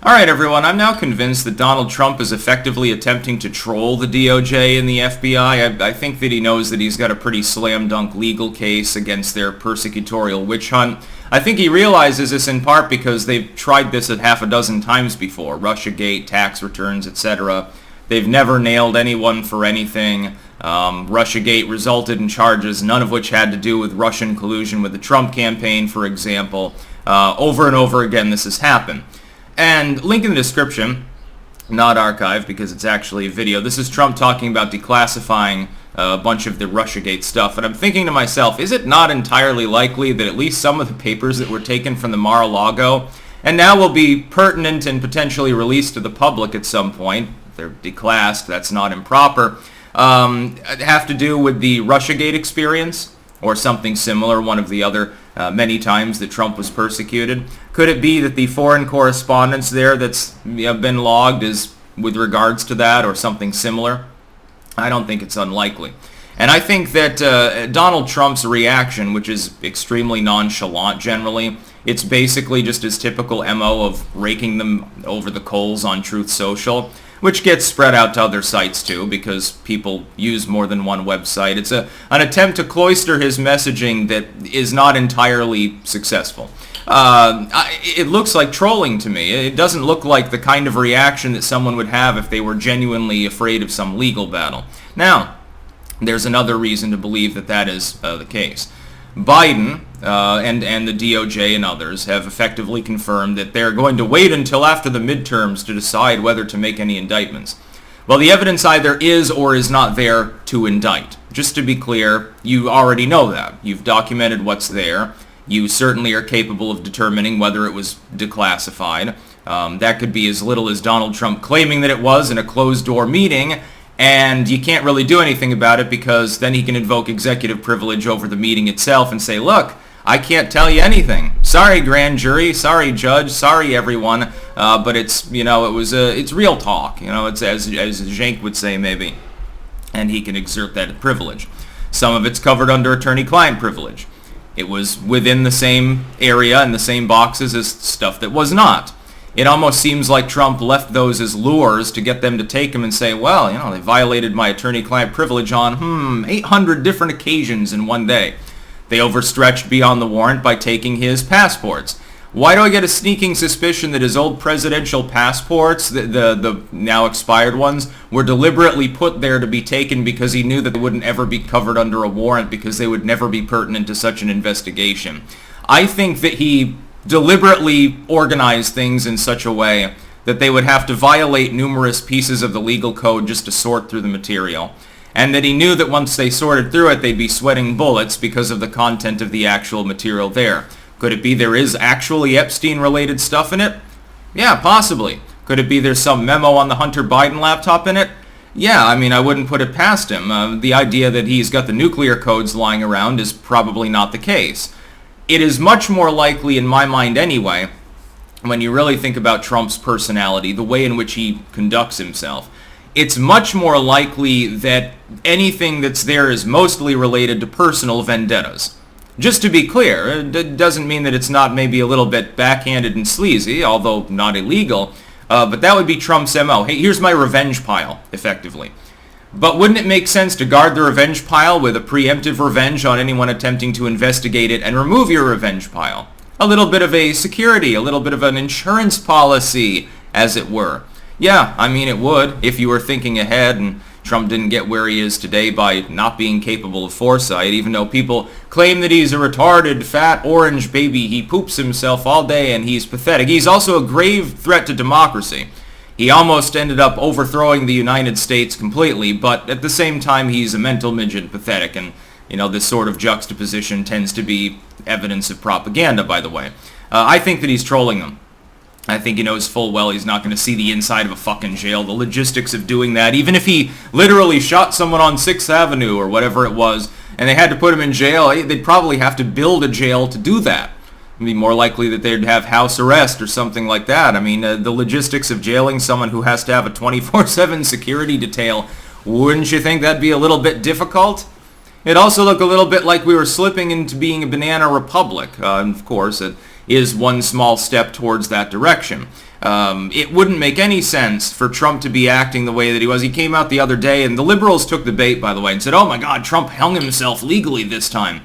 Alright everyone, I'm now convinced that Donald Trump is effectively attempting to troll the DOJ and the FBI. I think that he knows that he's got a pretty slam dunk legal case against their persecutorial witch hunt. I think he realizes this in part because they've tried this a half a dozen times before. Russiagate, tax returns, etc. They've never nailed anyone for anything. Russiagate resulted in charges, none of which had to do with Russian collusion with the Trump campaign, for example. Over and over again this has happened. And link in the description, not archived because it's actually a video. This is Trump talking about declassifying a bunch of the Russiagate stuff. And I'm thinking to myself, is it not entirely likely that at least some of the papers that were taken from the Mar-a-Lago and now will be pertinent and potentially released to the public at some point, if they're declassed, that's not improper, have to do with the Russiagate experience or something similar, one of the other many times that Trump was persecuted? Could it be that the foreign correspondence there that's been logged is with regards to that or something similar? I don't think it's unlikely. And I think that Donald Trump's reaction, which is extremely nonchalant generally, it's basically just his typical MO of raking them over the coals on Truth Social, which gets spread out to other sites too because people use more than one website. It's an attempt to cloister his messaging that is not entirely successful. It looks like trolling to me. It doesn't look like the kind of reaction that someone would have if they were genuinely afraid of some legal battle. Now, there's another reason to believe that that is the case. Biden and the DOJ and others have effectively confirmed that they're going to wait until after the midterms to decide whether to make any indictments. Well, the evidence either is or is not there to indict. Just to be clear, you already know that. You've documented what's there. You certainly are capable of determining whether it was declassified. That could be as little as Donald Trump claiming that it was in a closed-door meeting, and you can't really do anything about it because then he can invoke executive privilege over the meeting itself and say, look, I can't tell you anything. Sorry, grand jury. Sorry, judge. Sorry, everyone. But it's, it's real talk. It's as Cenk would say, maybe. And he can exert that privilege. Some of it's covered under attorney-client privilege. It was within the same area and the same boxes as stuff that was not. It almost seems like Trump left those as lures to get them to take him and say, well, they violated my attorney-client privilege on, 800 different occasions in one day. They overstretched beyond the warrant by taking his passports. Why do I get a sneaking suspicion that his old presidential passports, the now expired ones, were deliberately put there to be taken because he knew that they wouldn't ever be covered under a warrant because they would never be pertinent to such an investigation? I think that he deliberately organized things in such a way that they would have to violate numerous pieces of the legal code just to sort through the material. And that he knew that once they sorted through it, they'd be sweating bullets because of the content of the actual material there. Could it be there is actually Epstein-related stuff in it? Yeah, possibly. Could it be there's some memo on the Hunter Biden laptop in it? Yeah, I wouldn't put it past him. The idea that he's got the nuclear codes lying around is probably not the case. It is much more likely, in my mind anyway, when you really think about Trump's personality, the way in which he conducts himself, it's much more likely that anything that's there is mostly related to personal vendettas. Just to be clear, it doesn't mean that it's not maybe a little bit backhanded and sleazy, although not illegal, but that would be Trump's MO. Hey, here's my revenge pile, effectively. But wouldn't it make sense to guard the revenge pile with a preemptive revenge on anyone attempting to investigate it and remove your revenge pile? A little bit of a security, a little bit of an insurance policy, as it were. Yeah, it would, if you were thinking ahead and Trump didn't get where he is today by not being capable of foresight, even though people claim that he's a retarded, fat, orange baby. He poops himself all day and he's pathetic. He's also a grave threat to democracy. He almost ended up overthrowing the United States completely, but at the same time he's a mental midget and pathetic, and this sort of juxtaposition tends to be evidence of propaganda, by the way. I think that he's trolling them. I think he knows full well he's not going to see the inside of a fucking jail, the logistics of doing that, even if he literally shot someone on 6th Avenue or whatever it was, and they had to put him in jail, they'd probably have to build a jail to do that. It'd be more likely that they'd have house arrest or something like that. The logistics of jailing someone who has to have a 24/7 security detail, wouldn't you think that'd be a little bit difficult? It'd also look a little bit like we were slipping into being a banana republic. Of course, is one small step towards that direction. It wouldn't make any sense for Trump to be acting the way that he was. He came out the other day, and the liberals took the bait, by the way, and said, oh my God, Trump hung himself legally this time.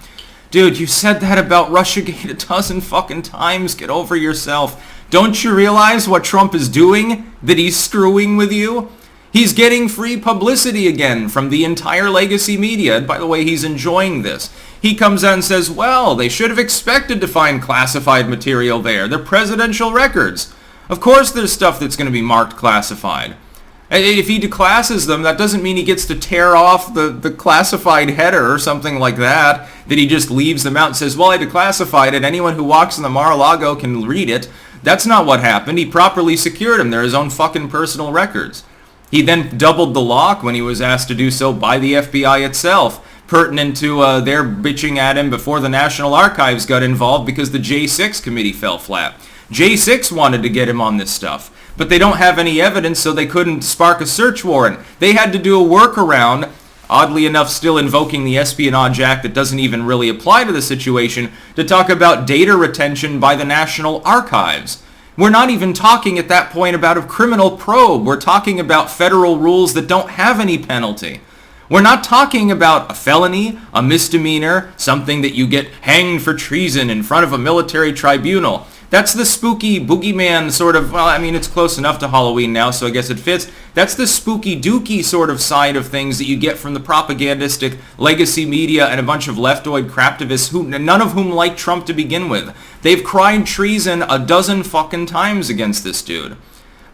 Dude, you said that about Russiagate a dozen fucking times. Get over yourself. Don't you realize what Trump is doing? That he's screwing with you? He's getting free publicity again from the entire legacy media. And by the way, he's enjoying this. He comes out and says, well, they should have expected to find classified material there. They're presidential records. Of course there's stuff that's going to be marked classified. If he declasses them, that doesn't mean he gets to tear off the classified header or something like that, that he just leaves them out and says, well, I declassified it. Anyone who walks in the Mar-a-Lago can read it. That's not what happened. He properly secured them. They're his own fucking personal records. He then doubled the lock when he was asked to do so by the FBI itself, pertinent to their bitching at him before the National Archives got involved because the J6 committee fell flat. J6 wanted to get him on this stuff, but they don't have any evidence, so they couldn't spark a search warrant. They had to do a workaround, oddly enough still invoking the Espionage Act that doesn't even really apply to the situation, to talk about data retention by the National Archives. We're not even talking at that point about a criminal probe. We're talking about federal rules that don't have any penalty. We're not talking about a felony, a misdemeanor, something that you get hanged for treason in front of a military tribunal. That's the spooky boogeyman sort of, well, I mean, it's close enough to Halloween now, so I guess it fits. That's the spooky dooky sort of side of things that you get from the propagandistic legacy media and a bunch of leftoid craptivists, none of whom like Trump to begin with. They've cried treason a dozen fucking times against this dude.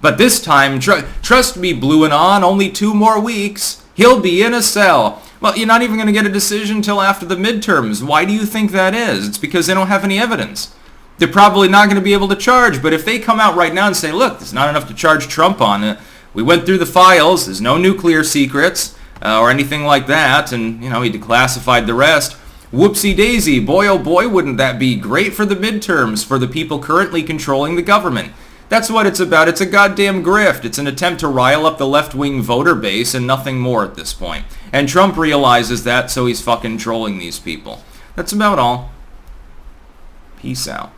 But this time, trust me, Blue and On, only 2 more weeks, he'll be in a cell. Well, you're not even going to get a decision until after the midterms. Why do you think that is? It's because they don't have any evidence. They're probably not going to be able to charge, but if they come out right now and say, look, there's not enough to charge Trump on, we went through the files, there's no nuclear secrets or anything like that, and, he declassified the rest, whoopsie daisy, boy oh boy, wouldn't that be great for the midterms for the people currently controlling the government. That's what it's about. It's a goddamn grift. It's an attempt to rile up the left-wing voter base and nothing more at this point. And Trump realizes that, so he's fucking trolling these people. That's about all. Peace out.